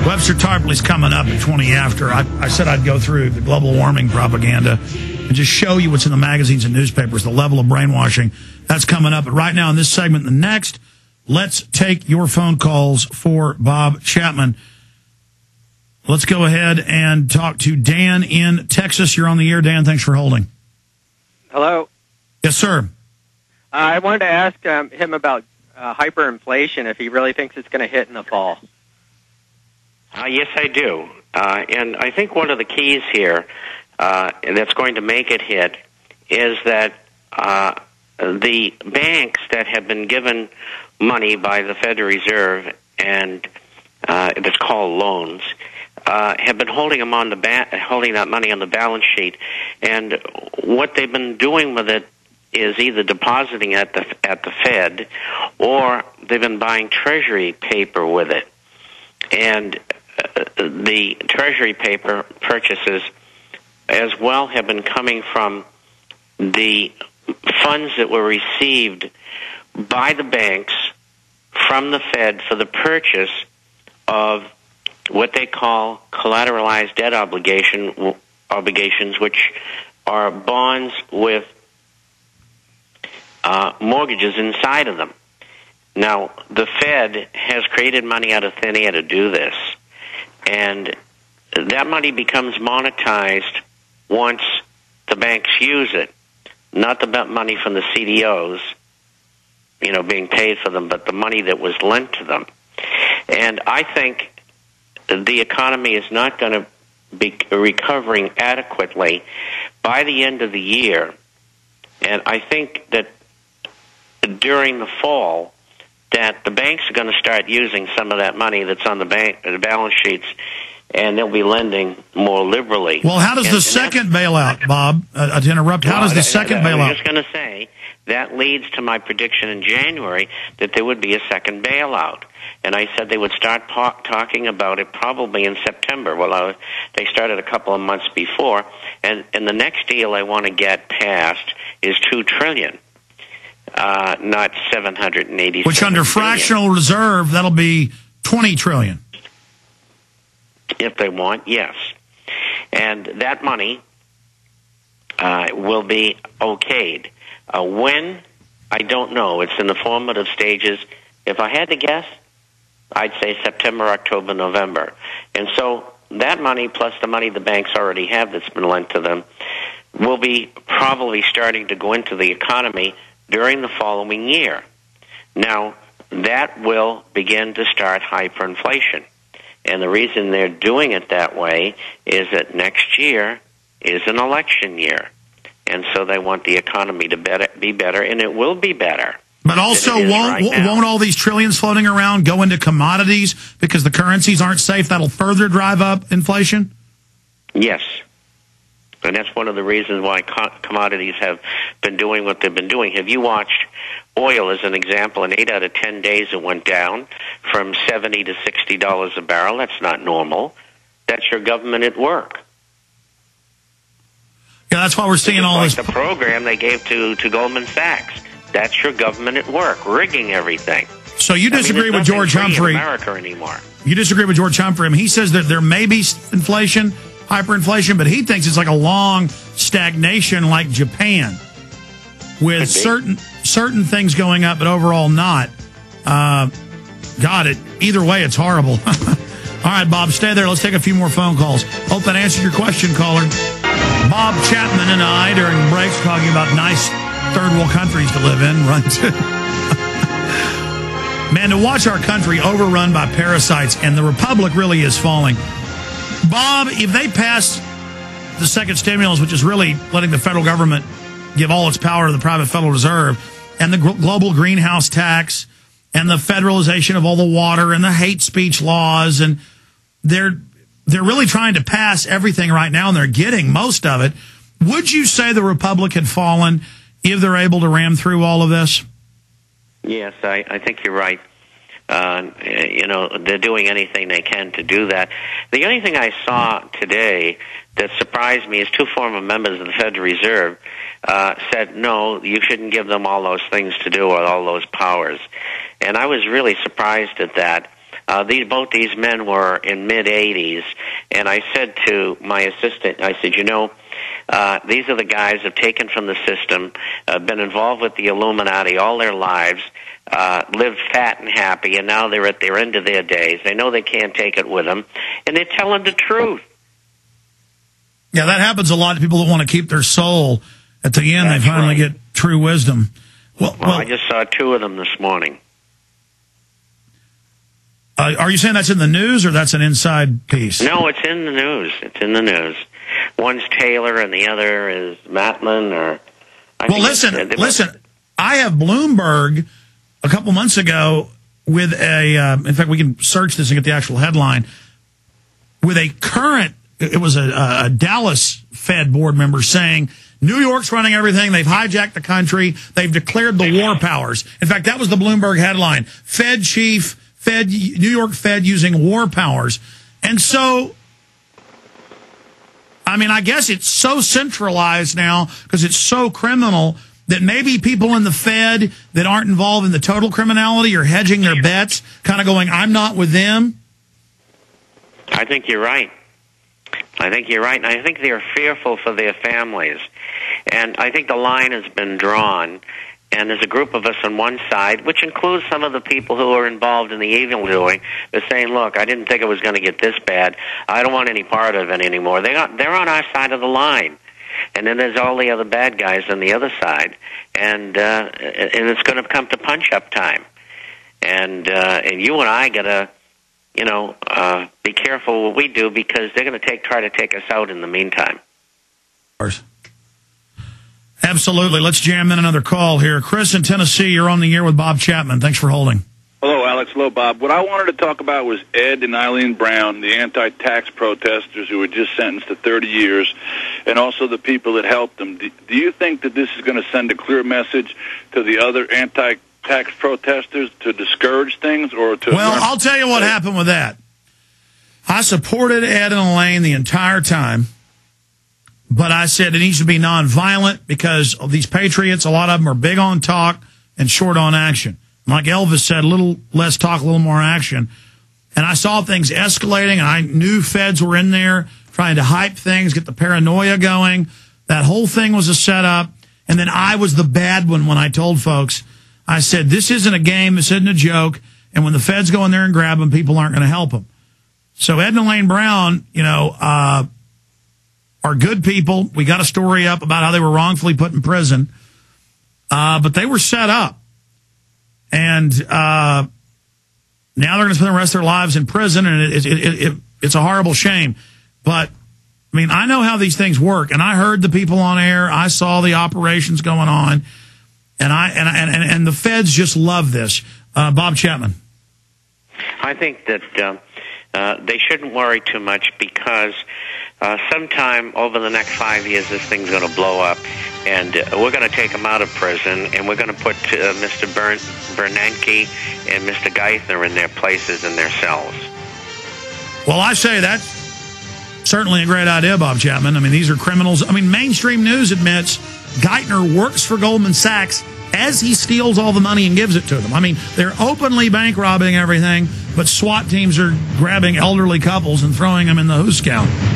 Webster Tarpley's coming up at 20 after. I said I'd go through the global warming propaganda and just show you what's in the magazines and newspapers, the level of brainwashing. That's coming up. But right now in this segment, the next, let's take your phone calls for Bob Chapman. Let's go ahead and talk to Dan in Texas. You're on the air, Dan. Thanks for holding. Hello. Yes, sir. I wanted to ask him about hyperinflation, if he really thinks it's going to hit in the fall. Yes, I do. And I think one of the keys here that's going to make it hit is that the banks that have been given money by the Federal Reserve, and it's called loans, have been holding them on holding that money on the balance sheet, and what they've been doing with it is either depositing at the Fed, or they've been buying Treasury paper with it, and the Treasury paper purchases as well have been coming from the funds that were received by the banks from the Fed for the purchase of what they call collateralized debt obligations, which are bonds with mortgages inside of them. Now, the Fed has created money out of thin air to do this, and that money becomes monetized once the banks use it, not the money from the CDOs, being paid for them, but the money that was lent to them. And I think the economy is not going to be recovering adequately by the end of the year. And I think that during the fall, that the banks are going to start using some of that money that's on the balance sheets, and they'll be lending more liberally. Well, how does the second bailout, Bob, to interrupt, how does the second bailout? I was just going to say, that leads to my prediction in January that there would be a second bailout. And I said they would start talking about it probably in September. Well, they started a couple of months before. And the next deal I want to get passed is $2 trillion. Not 780. Which under fractional reserve, that'll be $20 trillion. If they want, yes. And that money will be okayed. When? I don't know. It's in the formative stages. If I had to guess, I'd say September, October, November. And so that money plus the money the banks already have that's been lent to them will be probably starting to go into the economy during the following year. Now, that will begin to start hyperinflation. And the reason they're doing it that way is that next year is an election year. And so they want the economy to be better, and it will be better. But also, won't all these trillions floating around go into commodities because the currencies aren't safe? That'll further drive up inflation? Yes. And that's one of the reasons why commodities have been doing what they've been doing. Have you watched oil as an example? In 8 out of 10 days it went down from $70 to $60 a barrel. That's not normal. That's your government at work. Yeah, that's why we're seeing all this. The program they gave to Goldman Sachs. That's your government at work, rigging everything. So you disagree with George Humphrey? America anymore. You disagree with George Humphrey? I mean, he says that there may be inflation, hyperinflation, but he thinks it's like a long stagnation, like Japan, with certain things going up, but overall not. Either way, it's horrible. All right, Bob, stay there. Let's take a few more phone calls. Hope that answered your question, caller. Bob Chapman and I, during breaks, talking about nice third world countries to live in, run to. Man, to watch our country overrun by parasites, and the republic really is falling. Bob, if they pass the second stimulus, which is really letting the federal government give all its power to the private Federal Reserve, and the global greenhouse tax, and the federalization of all the water, and the hate speech laws, and they're really trying to pass everything right now, and they're getting most of it. Would you say the republic had fallen if they're able to ram through all of this? Yes, I think you're right. They're doing anything they can to do that. The only thing I saw today that surprised me is 2 former members of the Federal Reserve said, no, you shouldn't give them all those things to do or all those powers. And I was really surprised at that. Both these men were in mid-80s, and I said to my assistant, I said, these are the guys who have taken from the system, been involved with the Illuminati all their lives, lived fat and happy, and now they're at their end of their days. They know they can't take it with them, and they're telling the truth. Yeah, that happens a lot to people that want to keep their soul. At the end, That's they finally right. get true wisdom. Well, I just saw 2 of them this morning. Are you saying that's in the news or that's an inside piece? No, it's in the news. It's in the news. One's Taylor and the other is Matlin. Listen. I have Bloomberg a couple months ago with in fact, we can search this and get the actual headline, with a current, it was a Dallas Fed board member saying, New York's running everything. They've hijacked the country. They've declared the war powers. In fact, that was the Bloomberg headline. New York Fed using war powers. And so, I mean, I guess it's so centralized now because it's so criminal that maybe people in the Fed that aren't involved in the total criminality are hedging their bets, kind of going, I'm not with them. I think you're right. And I think they're fearful for their families. And I think the line has been drawn. And there's a group of us on one side, which includes some of the people who are involved in the evildoing, they're saying, look, I didn't think it was going to get this bad. I don't want any part of it anymore. They're on our side of the line. And then there's all the other bad guys on the other side. And it's going to come to punch-up time. And you and I got to, be careful what we do because they're going to try to take us out in the meantime. Absolutely. Let's jam in another call here. Chris in Tennessee, you're on the air with Bob Chapman. Thanks for holding. Hello, Alex. Hello, Bob. What I wanted to talk about was Ed and Eileen Brown, the anti-tax protesters who were just sentenced to 30 years, and also the people that helped them. Do you think that this is going to send a clear message to the other anti-tax protesters to discourage things or to... Well, I'll tell you what happened with that. I supported Ed and Elaine the entire time. But I said it needs to be nonviolent because of these patriots, a lot of them are big on talk and short on action. Like Elvis said, a little less talk, a little more action. And I saw things escalating, and I knew feds were in there trying to hype things, get the paranoia going. That whole thing was a setup. And then I was the bad one when I told folks, I said, this isn't a game, this isn't a joke. And when the feds go in there and grab them, people aren't going to help them. So Ed and Elaine Brown, are good people. We got a story up about how they were wrongfully put in prison. But they were set up. And now they're going to spend the rest of their lives in prison, and it's a horrible shame. But, I mean, I know how these things work, and I heard the people on air. I saw the operations going on, and the feds just love this. Bob Chapman. I think that they shouldn't worry too much because sometime over the next 5 years, this thing's going to blow up, and we're going to take them out of prison, and we're going to put Mr. Bernanke and Mr. Geithner in their places in their cells. Well, I say that's certainly a great idea, Bob Chapman. I mean, these are criminals. I mean, mainstream news admits Geithner works for Goldman Sachs as he steals all the money and gives it to them. I mean, they're openly bank robbing everything, but SWAT teams are grabbing elderly couples and throwing them in the hoosegown.